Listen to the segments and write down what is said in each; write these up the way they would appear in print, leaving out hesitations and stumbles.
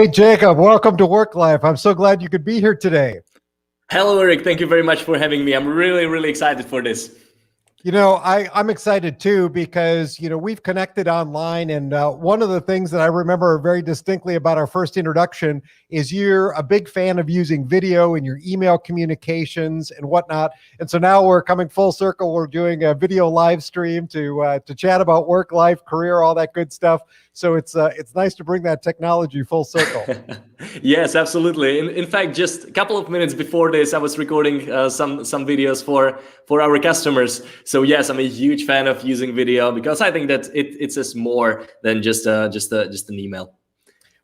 Hey, Jacob, welcome to Work-Life. I'm so glad you could be here today. Hello, Eric. Thank you very much for having me. I'm really excited for this. I'm excited too because, we've connected online. And one of the things that I remember very distinctly about our first introduction is you're a big fan of using video in your email communications and whatnot. And so now we're coming full circle. We're doing a video live stream to chat about work, life, career, all that good stuff. So it's nice to bring that technology full circle. Yes, absolutely. In fact, just a couple of minutes before this, I was recording some videos for our customers. So yes, I'm a huge fan of using video because I think that it says more than just an email.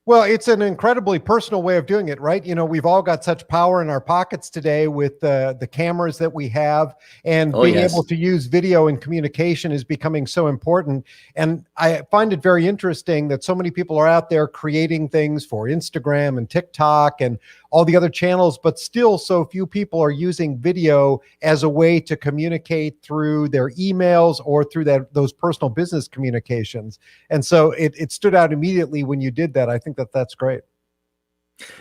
Well, it's an incredibly personal way of doing it, right? We've all got such power in our pockets today with the cameras that we have, and being able to use video in communication is becoming so important. And I find it very interesting that so many people are out there creating things for Instagram and TikTok and all the other channels, but still so few people are using video as a way to communicate through their emails or through those personal business communications. And so it stood out immediately when you did that. I think that's great.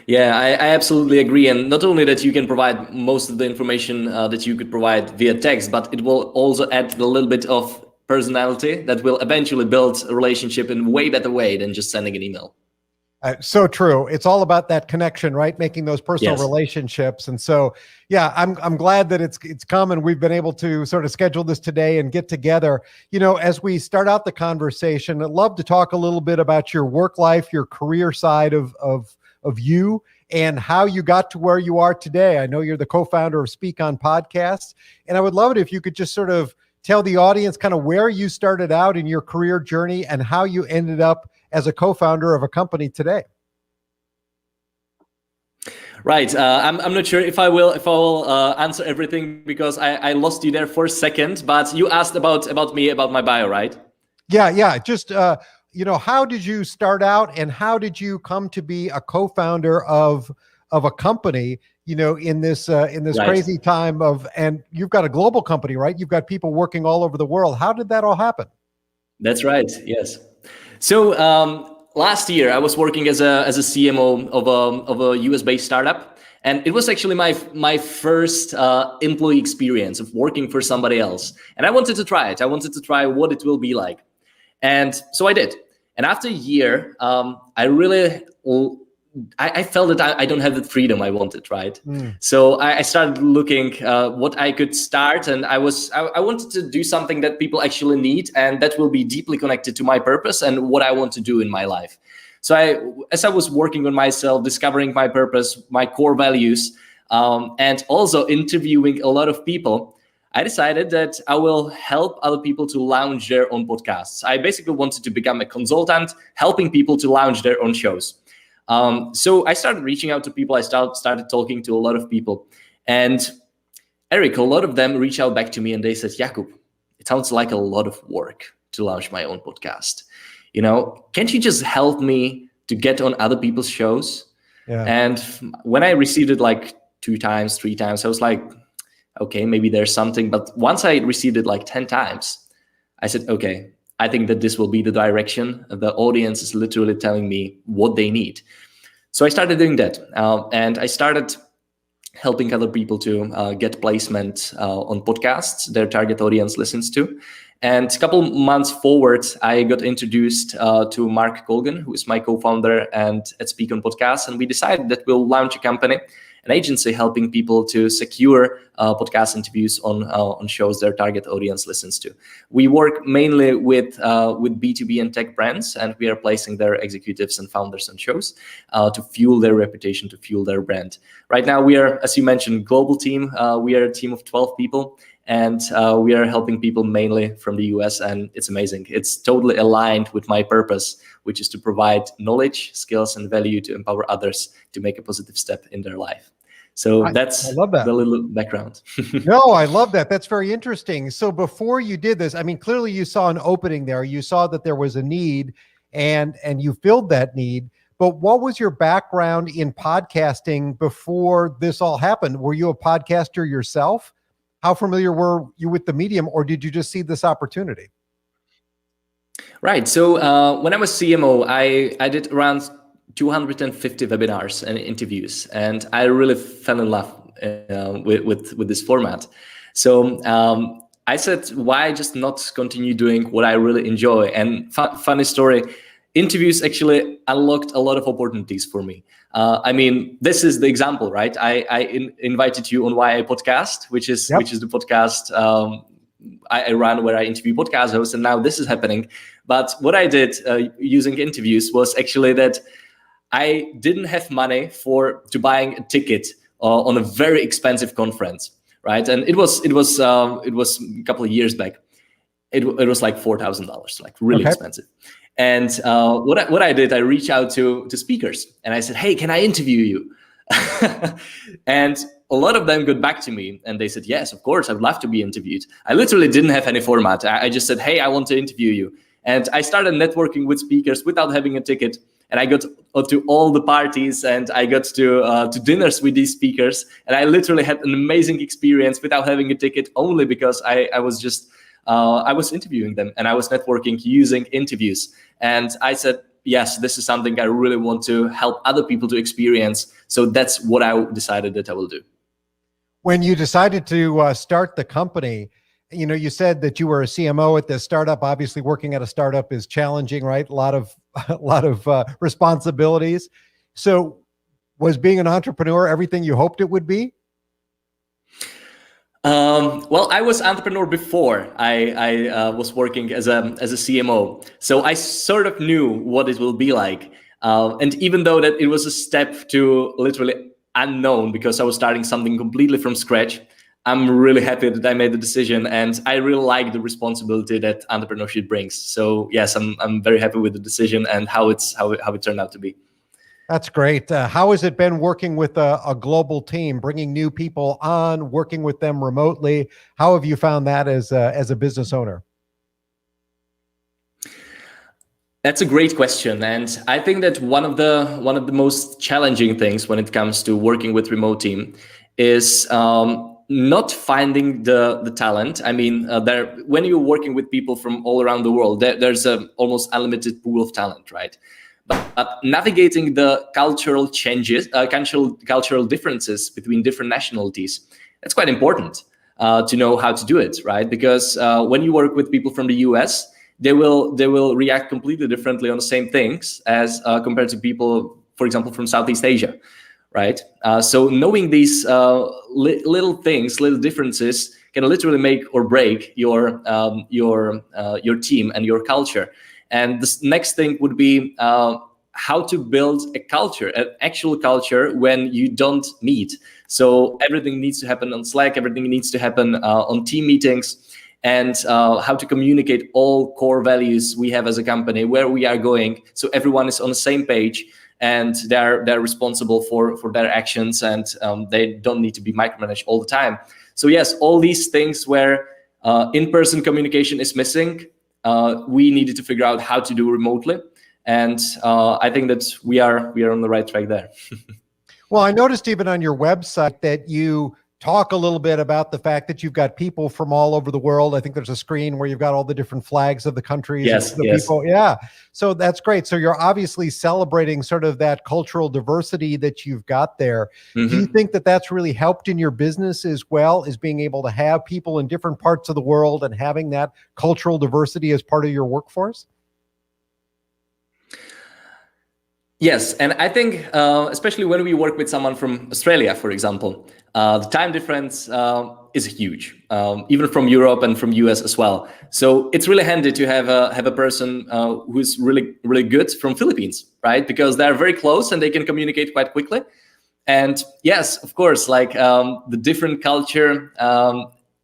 Yeah, I absolutely agree. And not only that you can provide most of the information that you could provide via text, but it will also add a little bit of personality that will eventually build a relationship in a way better way than just sending an email. So true. It's all about that connection, right? Making those personal relationships. And so, yeah, I'm glad that it's come and we've been able to sort of schedule this today and get together. As we start out the conversation, I'd love to talk a little bit about your work life, your career side of you, and how you got to where you are today. I know you're the co-founder of SpeakOnPodcasts, and I would love it if you could just sort of tell the audience kind of where you started out in your career journey and how you ended up as a co-founder of a company today. Right. I'm not sure if I will answer everything because I lost you there for a second, but you asked about me, about my bio, right? Yeah. Just, how did you start out and how did you come to be a co-founder of a company, in this crazy time and you've got a global company, right? You've got people working all over the world. How did that all happen? That's right. Yes. So last year I was working as a CMO of a US-based startup, and it was actually my first employee experience of working for somebody else. And I wanted to try it. I wanted to try what it will be like, and so I did. And after a year, I felt that I don't have the freedom I wanted, right? So I started looking what I could start, and I wanted to do something that people actually need and that will be deeply connected to my purpose and what I want to do in my life. So as I was working on myself, discovering my purpose, my core values, and also interviewing a lot of people, I decided that I will help other people to launch their own podcasts. I basically wanted to become a consultant, helping people to launch their own shows. So I started reaching out to people. I started talking to a lot of people, and Eric, a lot of them reached out back to me and they said, Jakub, it sounds like a lot of work to launch my own podcast. Can't you just help me to get on other people's shows? Yeah. And when I received it like 2 times, 3 times, I was like, okay, maybe there's something. But once I received it like 10 times, I said, okay, I think that this will be the direction. The audience is literally telling me what they need. So I started doing that. And I started helping other people to get placement on podcasts their target audience listens to. And a couple months forward, I got introduced to Mark Colgan, who is my co-founder and at SpeakOnPodcasts. And we decided that we'll launch a company, an agency helping people to secure podcast interviews on shows their target audience listens to. We work mainly with B2B and tech brands, and we are placing their executives and founders on shows to fuel their reputation, to fuel their brand. Right now, we are, as you mentioned, global team. We are a team of 12 people. And we are helping people mainly from the US, and it's amazing. It's totally aligned with my purpose, which is to provide knowledge, skills, and value to empower others to make a positive step in their life. So I love that. The little background. No, I love that. That's very interesting. So before you did this, I mean, clearly you saw an opening there. You saw that there was a need, and you filled that need. But what was your background in podcasting before this all happened? Were you a podcaster yourself? How familiar were you with the medium, or did you just see this opportunity? Right. So when I was CMO, I did around 250 webinars and interviews, and I really fell in love with this format. So I said, why just not continue doing what I really enjoy? And funny story, interviews actually unlocked a lot of opportunities for me. I mean, this is the example, right? I invited you on YA Podcast, which is the podcast I run where I interview podcast hosts, and now this is happening. But what I did using interviews was actually that I didn't have money to buying a ticket on a very expensive conference, right? And it was a couple of years back. It was like $4,000, like really expensive. And what I did, I reached out to speakers and I said, hey, can I interview you? And a lot of them got back to me and they said, yes, of course, I'd love to be interviewed. I literally didn't have any format. I just said, hey, I want to interview you. And I started networking with speakers without having a ticket. And I got to all the parties and I got to dinners with these speakers. And I literally had an amazing experience without having a ticket, only because I was interviewing them and I was networking using interviews. And I said, yes, this is something I really want to help other people to experience. So that's what I decided that I will do. When you decided to start the company, you know, you said that you were a CMO at this startup. Obviously, working at a startup is challenging, right? A lot of responsibilities. So was being an entrepreneur everything you hoped it would be? Well, I was entrepreneur before I was working as a CMO. So I sort of knew what it will be like. And even though that it was a step to literally unknown, because I was starting something completely from scratch, I'm really happy that I made the decision, and I really like the responsibility that entrepreneurship brings. So yes, I'm very happy with the decision and how it turned out to be. That's great. How has it been working with a global team, bringing new people on, working with them remotely? How have you found that as a business owner? That's a great question, and I think that one of the most challenging things when it comes to working with remote team is not finding the talent. I mean, when you're working with people from all around the world, there's a almost unlimited pool of talent, right? But navigating the cultural changes, cultural differences between different nationalities, that's quite important to know how to do it, right? Because when you work with people from the US, they will react completely differently on the same things as compared to people, for example, from Southeast Asia, right? So knowing these little things, little differences, can literally make or break your team and your culture. And the next thing would be how to build a culture, an actual culture, when you don't meet. So everything needs to happen on Slack, everything needs to happen on team meetings, and how to communicate all core values we have as a company, where we are going, so everyone is on the same page and they're responsible for their actions, and they don't need to be micromanaged all the time. So yes, all these things where in-person communication is missing, we needed to figure out how to do remotely. And I think that we are on the right track there. Well, I noticed even on your website that you talk a little bit about the fact that you've got people from all over the world. I think there's a screen where you've got all the different flags of the countries. Yes, yes. People. Yeah. So that's great. So you're obviously celebrating sort of that cultural diversity that you've got there. Mm-hmm. Do you think that that's really helped in your business as well, as being able to have people in different parts of the world and having that cultural diversity as part of your workforce? Yes, and I think especially when we work with someone from Australia, for example, the time difference is huge, even from Europe and from US as well. So it's really handy to have a person who's really good from Philippines, right? Because they're very close and they can communicate quite quickly. And yes, of course, like the different culture,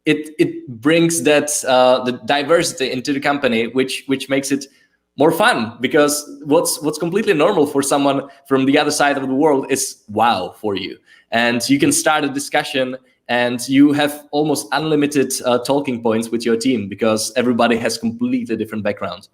it brings that the diversity into the company, which makes it more fun, because what's completely normal for someone from the other side of the world is wow for you. And you can start a discussion and you have almost unlimited talking points with your team, because everybody has completely different backgrounds.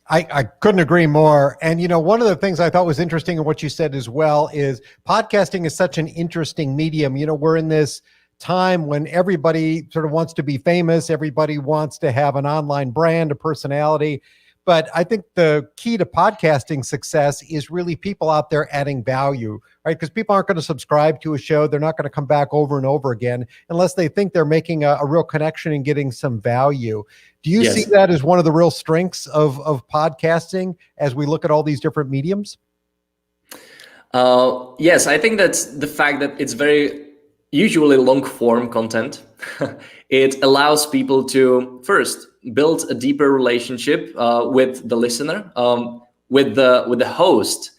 I couldn't agree more. And, you know, one of the things I thought was interesting in what you said as well is podcasting is such an interesting medium. You know, we're in this time when everybody sort of wants to be famous. Everybody wants to have an online brand, a personality. But I think the key to podcasting success is really people out there adding value, right? Because people aren't going to subscribe to a show. They're not going to come back over and over again unless they think they're making a real connection and getting some value. Do you see that as one of the real strengths of podcasting as we look at all these different mediums? Yes, I think that's the fact that it's very usually long form content. It allows people to first build a deeper relationship with the listener, with the host,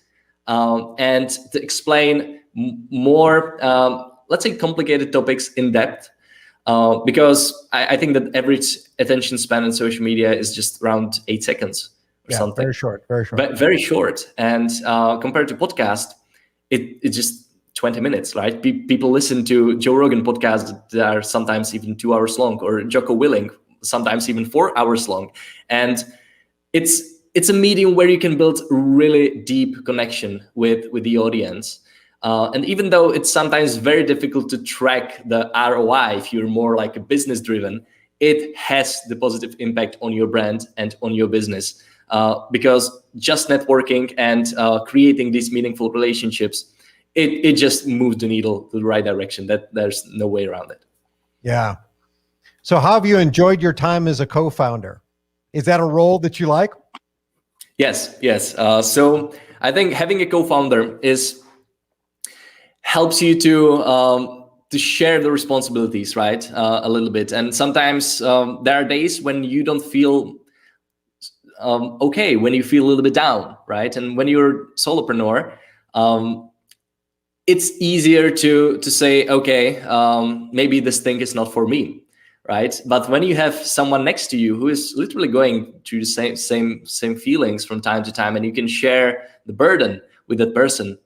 and to explain more, let's say, complicated topics in depth. Because I think that average attention span in social media is just around 8 seconds or something. Very short, very short. But very short. And compared to podcast, it's just 20 minutes, right? People listen to Joe Rogan podcasts that are sometimes even 2 hours long, or Jocko Willink, sometimes even 4 hours long. And it's a medium where you can build really deep connection with the audience. And even though it's sometimes very difficult to track the ROI, if you're more like a business driven, it has the positive impact on your brand and on your business. Because just networking and creating these meaningful relationships, it just moves the needle to the right direction. That there's no way around it. Yeah. So how have you enjoyed your time as a co-founder? Is that a role that you like? Yes. So I think having a co-founder helps you to share the responsibilities, right? A little bit. And sometimes there are days when you don't feel okay, when you feel a little bit down, right? And when you're a solopreneur, it's easier to say, okay, maybe this thing is not for me, right? But when you have someone next to you who is literally going through the same feelings from time to time, and you can share the burden with that person,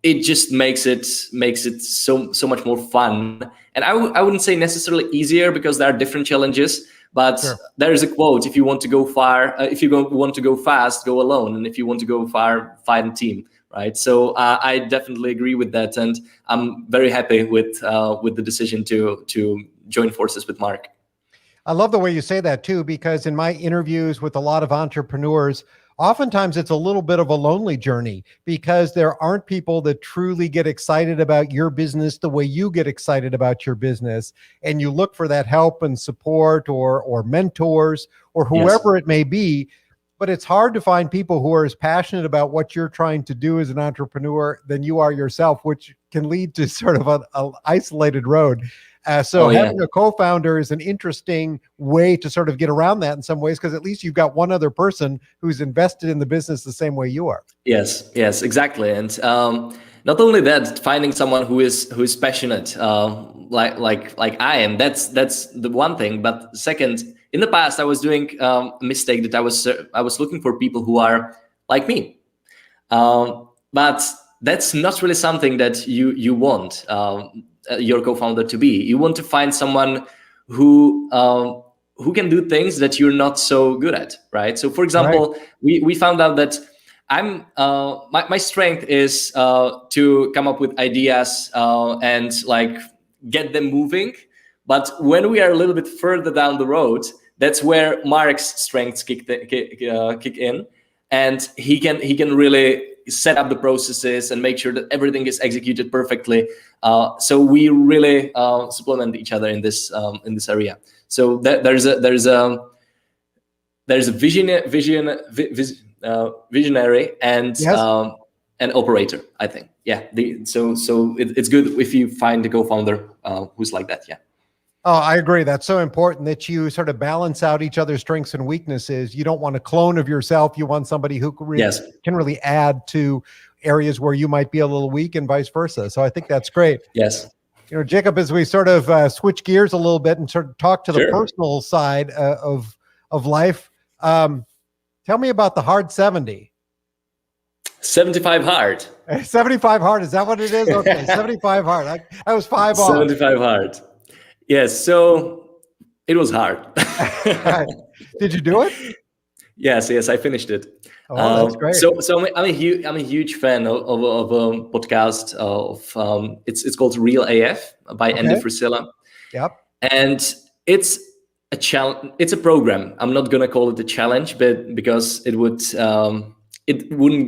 it just makes it so much more fun. And I wouldn't say necessarily easier, because there are different challenges. But sure, there is a quote: if you want to go far, if you want to go fast, go alone, and if you want to go far, find a team. Right. So I definitely agree with that, and I'm very happy with the decision to join forces with Mark. I love the way you say that too, because in my interviews with a lot of entrepreneurs, oftentimes it's a little bit of a lonely journey, because there aren't people that truly get excited about your business the way you get excited about your business, and you look for that help and support or mentors or whoever it may be. But it's hard to find people who are as passionate about what you're trying to do as an entrepreneur than you are yourself, which can lead to sort of an isolated road. So having a co-founder is an interesting way to sort of get around that in some ways, because at least you've got one other person who's invested in the business the same way you are. Yes, exactly. And not only that, finding someone who is passionate, like I am, that's the one thing. But second, in the past, I was doing a mistake that I was looking for people who are like me, but that's not really something that you want your co-founder to be. You want to find someone who can do things that you're not so good at, right? So, for example, we found out that my strength is to come up with ideas and like get them moving. But when we are a little bit further down the road, that's where Mark's strengths kick in, and he can really set up the processes and make sure that everything is executed perfectly. So we really supplement each other in this area. So there's a visionary and an operator, I think. So it's good if you find a co-founder who's like that. Yeah. Oh, I agree. That's so important that you sort of balance out each other's strengths and weaknesses. You don't want a clone of yourself. You want somebody who can really add to areas where you might be a little weak, and vice versa. So I think that's great. Yes. You know, Jakub, as we sort of switch gears a little bit and sort of talk to the personal side of life, tell me about the hard 70. 75 hard. 75 hard. Is that what it is? Okay, 75 hard. I was 5 off. 75 hard. Yes, so it was hard. Did you do it? Yes, I finished it. Oh, that's great. So I'm a huge fan of a podcast it's called Real AF by Andy Frisella. Yep. And it's a a challenge. It's a program. I'm not gonna call it a challenge, but because it wouldn't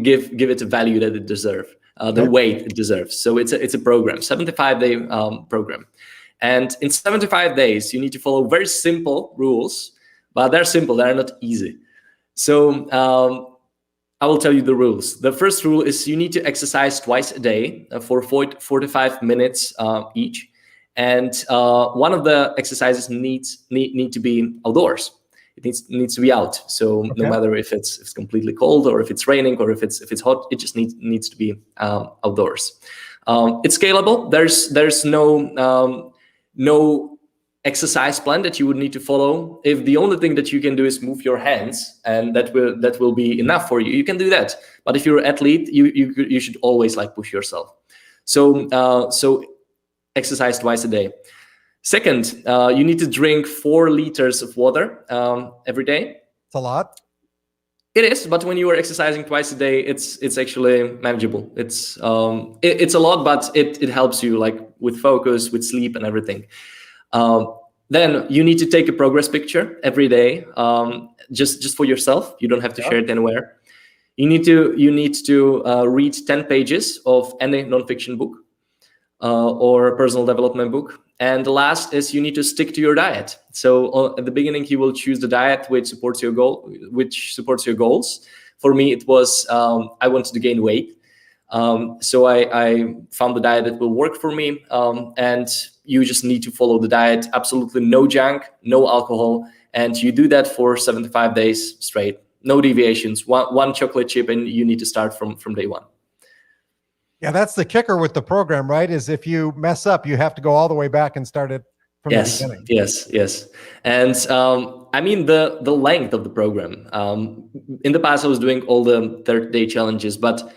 give it the value that it deserves, the weight it deserves. So it's a program, 75-day program, and in 75 days you need to follow very simple rules, but they're simple. They're not easy. So I will tell you the rules. The first rule is you need to exercise twice a day for 45 minutes each. And one of the exercises need to be outdoors. It needs to be out. So no matter if it's completely cold or if it's raining or if it's hot, it just needs to be outdoors. It's scalable. There's no exercise plan that you would need to follow. If the only thing that you can do is move your hands, and that will be enough for you, you can do that. But if you're an athlete, you should always like push yourself. So exercise twice a day. Second, you need to drink 4 liters of water every day. It's a lot. It is, but when you are exercising twice a day, it's actually manageable. It's a lot, but it helps you like with focus, with sleep, and everything. Then you need to take a progress picture every day, just for yourself. You don't have to share it anywhere. You need to read 10 pages of any nonfiction book or personal development book. And the last is you need to stick to your diet. So at the beginning, you will choose the diet which supports your goals. For me, it was I wanted to gain weight. So I found the diet that will work for me. And you just need to follow the diet. Absolutely no junk, no alcohol. And you do that for 75 days straight. No deviations, one chocolate chip, and you need to start from day one. Yeah, that's the kicker with the program, right? Is if you mess up, you have to go all the way back and start it from the beginning. Yes. And I mean, the length of the program. In the past, I was doing all the 30-day challenges, but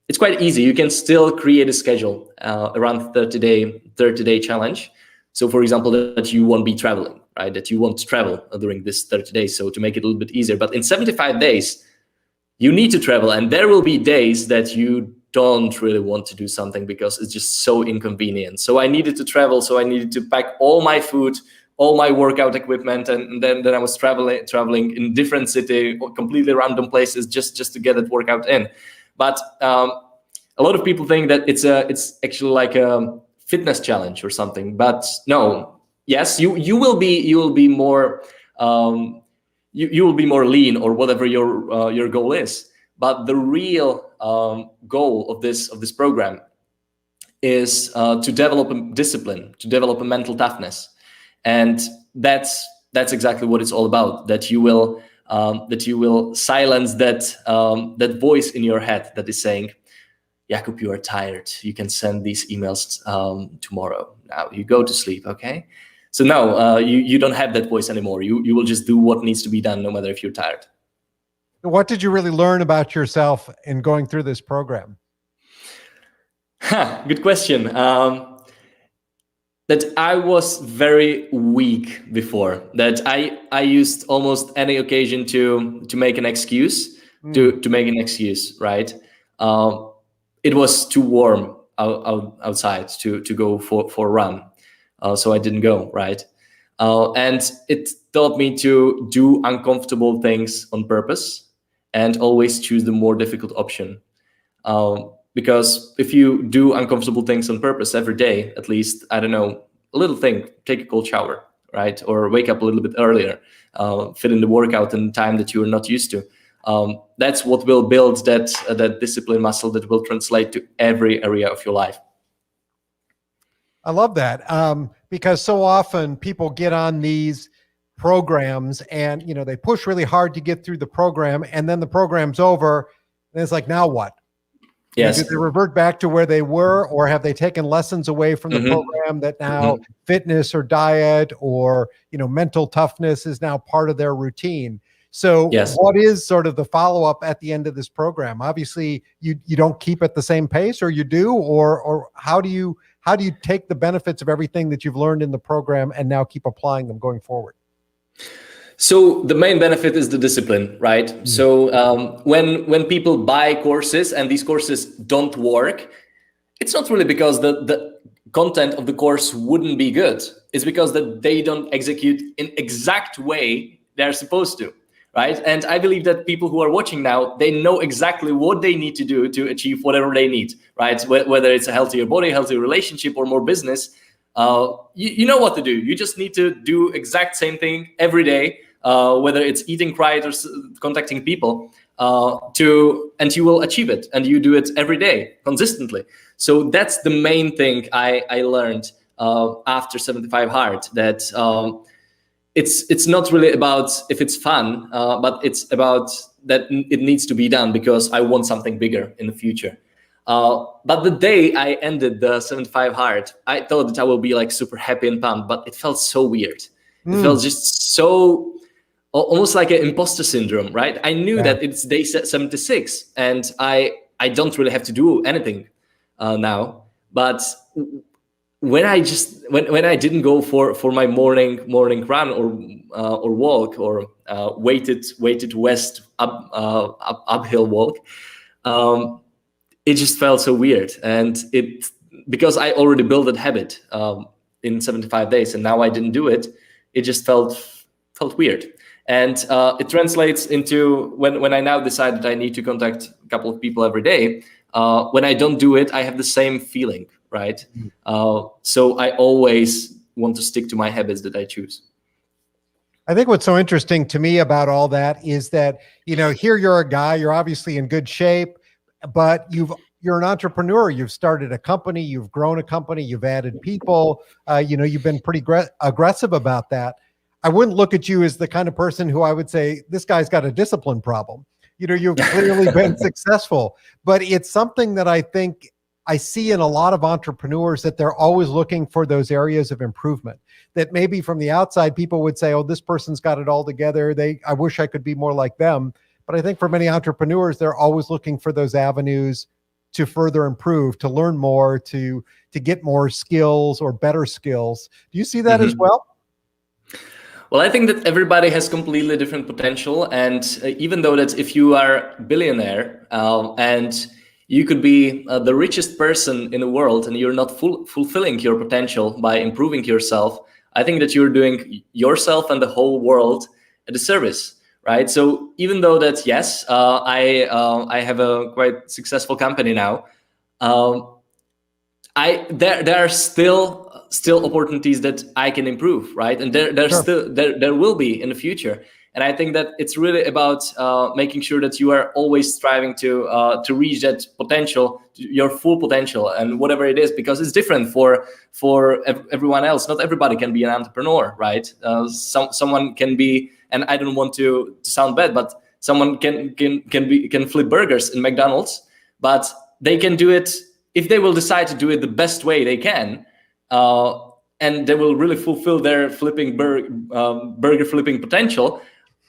it's quite easy. You can still create a schedule around 30-day challenge. So for example, that you won't be traveling, right? That you won't travel during this 30 days. So to make it a little bit easier, but in 75 days, you need to travel. And there will be days that you don't really want to do something because it's just so inconvenient. So I needed to travel. So I needed to pack all my food, all my workout equipment. And then I was traveling in different city or completely random places just to get that workout in. But a lot of people think that it's actually like a fitness challenge or something. But no, yes, you will be more you will be more lean or whatever your goal is. But the real goal of this program is to develop a discipline, to develop a mental toughness, and that's exactly what it's all about. That you will silence that voice in your head that is saying, Jakub, you are tired. You can send these emails tomorrow. Now you go to sleep, okay? So now you don't have that voice anymore. You will just do what needs to be done, no matter if you're tired. What did you really learn about yourself in going through this program? Good question. That I was very weak before. That I used almost any occasion to make an excuse, to make an excuse, right? It was too warm outside to go for a run, so I didn't go, right? And it taught me to do uncomfortable things on purpose and always choose the more difficult option. Because if you do uncomfortable things on purpose every day, at least, I don't know, a little thing, take a cold shower, right? Or wake up a little bit earlier, fit in the workout in time that you are not used to. That's what will build that discipline muscle that will translate to every area of your life. I love that, because so often people get on these programs and they push really hard to get through the program, and then the program's over, and it's like, now what? Yes. Do they revert back to where they were, or have they taken lessons away from the program that now fitness or diet or mental toughness is now part of their routine? So what is sort of the follow-up at the end of this program? Obviously, you don't keep at the same pace, or you do, or how do you take the benefits of everything that you've learned in the program and now keep applying them going forward? So the main benefit is the discipline, right? So when people buy courses and these courses don't work, it's not really because the content of the course wouldn't be good is because that they don't execute in exact way they're supposed to, right? And I believe that people who are watching now, they know exactly what they need to do to achieve whatever they need, right? Whether it's a healthier body, healthier relationship, or more business, you know what to do. You just need to do exact same thing every day, whether it's eating right or contacting people, and you will achieve it, and you do it every day consistently. So that's the main thing I learned after 75 Hard, that it's not really about if it's fun, but it's about that it needs to be done because I want something bigger in the future. But the day I ended the 75 Hard, I thought that I will be like super happy and pumped, but it felt so weird. It felt just so almost like an imposter syndrome, right? I knew that it's day 76 and I don't really have to do anything now. But when I didn't go for my morning run or walk or weighted west uphill walk, it just felt so weird. And because I already built that habit in 75 days, and now I didn't do it, it just felt weird. And it translates into when I now decide that I need to contact a couple of people every day. When I don't do it, I have the same feeling, right? So I always want to stick to my habits that I choose. I think what's so interesting to me about all that is that, here you're a guy, you're obviously in good shape, but you're an entrepreneur. You've started a company, you've grown a company, you've added people, you've been pretty aggressive about that. I wouldn't look at you as the kind of person who I would say, this guy's got a discipline problem. You've clearly been successful, but it's something that I think I see in a lot of entrepreneurs, that they're always looking for those areas of improvement that maybe from the outside people would say, oh, this person's got it all together. I wish I could be more like them. But I think for many entrepreneurs, they're always looking for those avenues to further improve, to learn more, to get more skills or better skills. Do you see that as well? Well, I think that everybody has completely different potential. And even though that if you are a billionaire and you could be the richest person in the world and you're not fulfilling your potential by improving yourself, I think that you're doing yourself and the whole world a disservice, right? So even though that, yes, I have a quite successful company now, there are still opportunities that I can improve, right? And there will be in the future. And I think that it's really about making sure that you are always striving to reach that potential, your full potential, and whatever it is, because it's different for everyone else. Not everybody can be an entrepreneur, right? Someone can be, and I don't want to sound bad, but someone can flip burgers in McDonald's, but they can do it if they will decide to do it the best way they can. And they will really fulfill their burger flipping potential.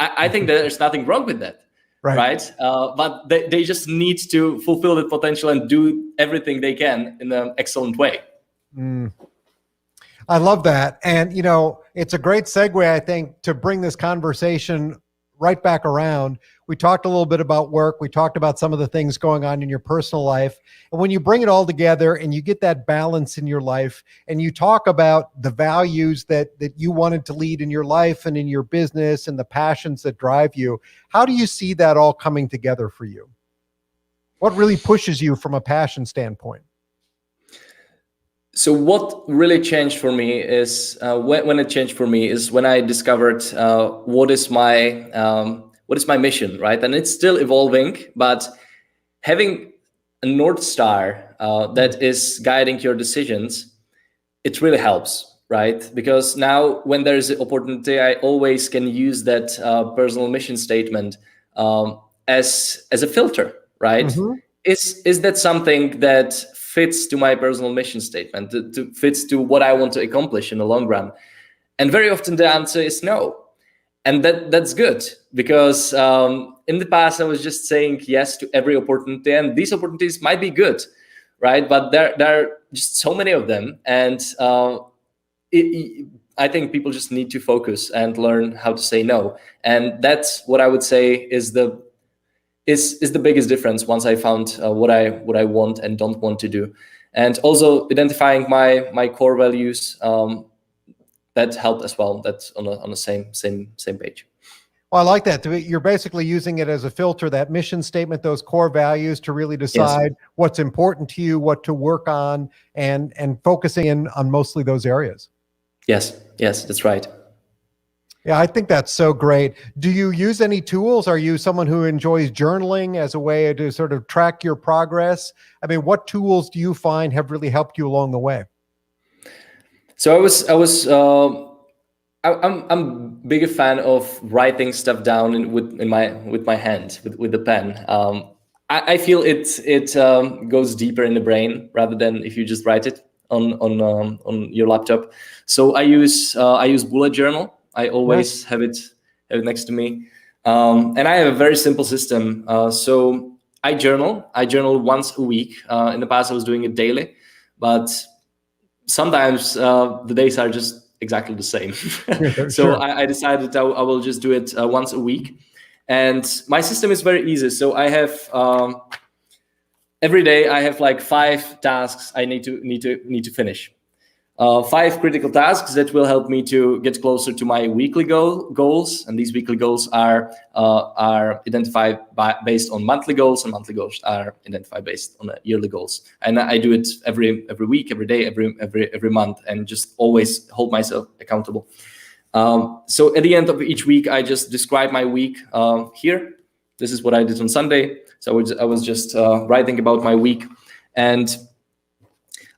I think that there's nothing wrong with that, right? But they just need to fulfill that potential and do everything they can in an excellent way. I love that. And, it's a great segue, I think, to bring this conversation right back around. We talked a little bit about work. We talked about some of the things going on in your personal life. And when you bring it all together and you get that balance in your life, and you talk about the values that you wanted to lead in your life and in your business and the passions that drive you, how do you see that all coming together for you? What really pushes you from a passion standpoint? So what really changed for me is when it changed for me is when I discovered what is my mission, right? And it's still evolving, but having a North Star that is guiding your decisions, it really helps, right? Because now when there's an opportunity, I always can use that personal mission statement as a filter, right? Mm-hmm. Is that something that fits to my personal mission statement, fits to what I want to accomplish in the long run? And very often the answer is no. And that's good, because in the past I was just saying yes to every opportunity, and these opportunities might be good, right? But there are just so many of them, and I think people just need to focus and learn how to say no. And that's what I would say is the biggest difference once I found what I want and don't want to do. and also identifying my core values. That helped as well. That's on the same page. Well, I like that. You're basically using it as a filter, that mission statement, those core values, to really decide what's important to you, what to work on, and focusing in on mostly those areas. Yes, that's right. Yeah, I think that's so great. Do you use any tools? Are you someone who enjoys journaling as a way to sort of track your progress? I mean, what tools do you find have really helped you along the way? So I'm bigger fan of writing stuff down with my hand, with the pen. I feel it goes deeper in the brain rather than if you just write it on your laptop. So I use bullet journal. I always have it next to me, and I have a very simple system. So I journal once a week. In the past, I was doing it daily, but sometimes the days are just exactly the same. So I decided I will just do it once a week, and my system is very easy. So I have every day I have like 5 tasks I need to finish. 5 critical tasks that will help me to get closer to my weekly goals, and these weekly goals are identified based on monthly goals, and monthly goals are identified based on yearly goals. And I do it every week, every day, every month, and just always hold myself accountable. So at the end of each week, I just describe my week here. This is what I did on Sunday. So I was just writing about my week, and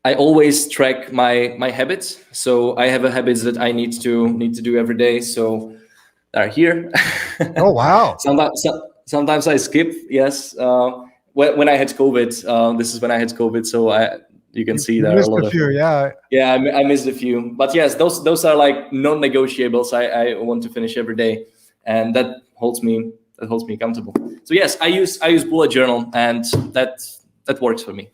I always track my habits. So I have habits that I need to do every day. So they're here. Oh, wow. Sometimes I skip. Yes. When I had COVID, this is when I had COVID. So you can see there are a lot of few. Yeah, I missed a few. But yes, those are like non-negotiables. I want to finish every day, and that holds me accountable. So yes, I use bullet journal, and that works for me.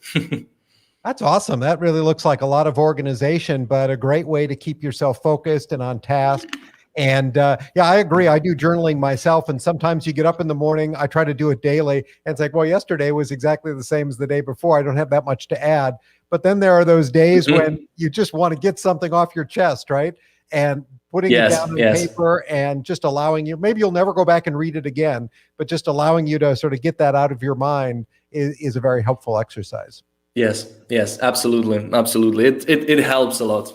That's awesome. That really looks like a lot of organization, but a great way to keep yourself focused and on task. And yeah, I agree. I do journaling myself. And sometimes you get up in the morning, I try to do it daily. And it's like, well, yesterday was exactly the same as the day before. I don't have that much to add. But then there are those days when you just want to get something off your chest, right? And putting it down on paper and just allowing you, maybe you'll never go back and read it again, but just allowing you to sort of get that out of your mind is a very helpful exercise. Yes, absolutely. It helps a lot.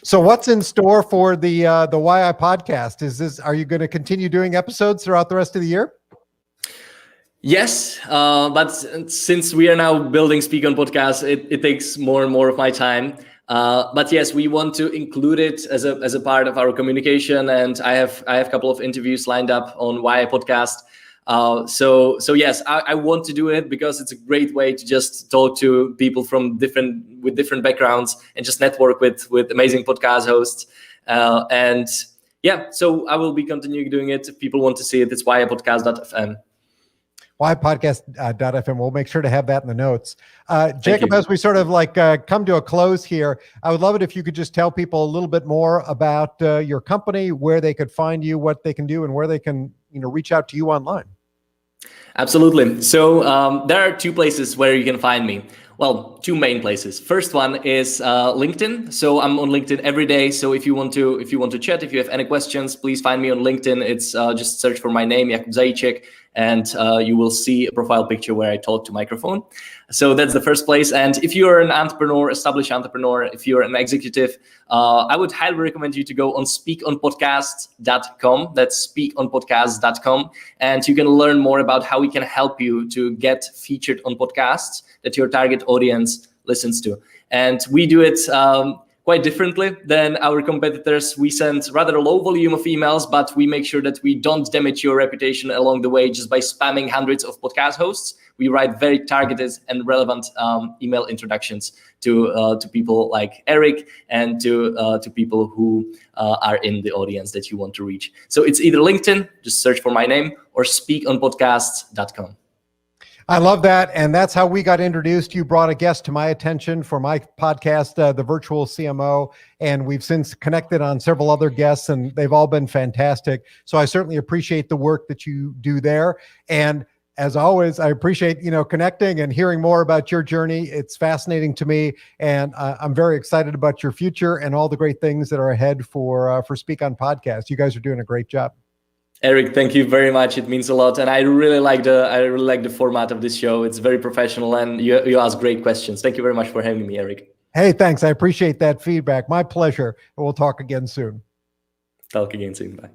So what's in store for the YI podcast? Are you going to continue doing episodes throughout the rest of the year? Yes, but since we are now building Speak On Podcasts, it takes more and more of my time. But yes, we want to include it as a part of our communication, and I have a couple of interviews lined up on YI Podcast. So yes, I want to do it because it's a great way to just talk to people with different backgrounds and just network with amazing podcast hosts. And yeah, so I will be continuing doing it. If people want to see it, it's yipodcast.fm. yipodcast.fm. We'll make sure to have that in the notes. Jakub, as we sort of come to a close here, I would love it if you could just tell people a little bit more about your company, where they could find you, what they can do, and where they can reach out to you online. Absolutely. So there are 2 places where you can find me. Well, 2 main places. First one is LinkedIn. So I'm on LinkedIn every day. So if you want to chat, if you have any questions, please find me on LinkedIn. It's just search for my name, Jakub Zajicek, and you will see a profile picture where I talk to microphone. So that's the first place. And if you're an entrepreneur, established entrepreneur, if you're an executive, I would highly recommend you to go on SpeakOnPodcasts.com. That's SpeakOnPodcasts.com. And you can learn more about how we can help you to get featured on podcasts that your target audience listens to. And we do it quite differently than our competitors. We send rather a low volume of emails, but we make sure that we don't damage your reputation along the way just by spamming hundreds of podcast hosts. We write very targeted and relevant email introductions to people like Eric and to people who are in the audience that you want to reach. So it's either LinkedIn, just search for my name, or SpeakOnPodcasts.com. I love that. And that's how we got introduced. You brought a guest to my attention for my podcast, The Virtual CMO. And we've since connected on several other guests, and they've all been fantastic. So I certainly appreciate the work that you do there. And As always, I appreciate, connecting and hearing more about your journey. It's fascinating to me, and I'm very excited about your future and all the great things that are ahead for Speak On Podcast. You guys are doing a great job. Eric, thank you very much. It means a lot, and I really like the format of this show. It's very professional, and you ask great questions. Thank you very much for having me, Eric. Hey, thanks. I appreciate that feedback. My pleasure. We'll talk again soon. Talk again soon. Bye.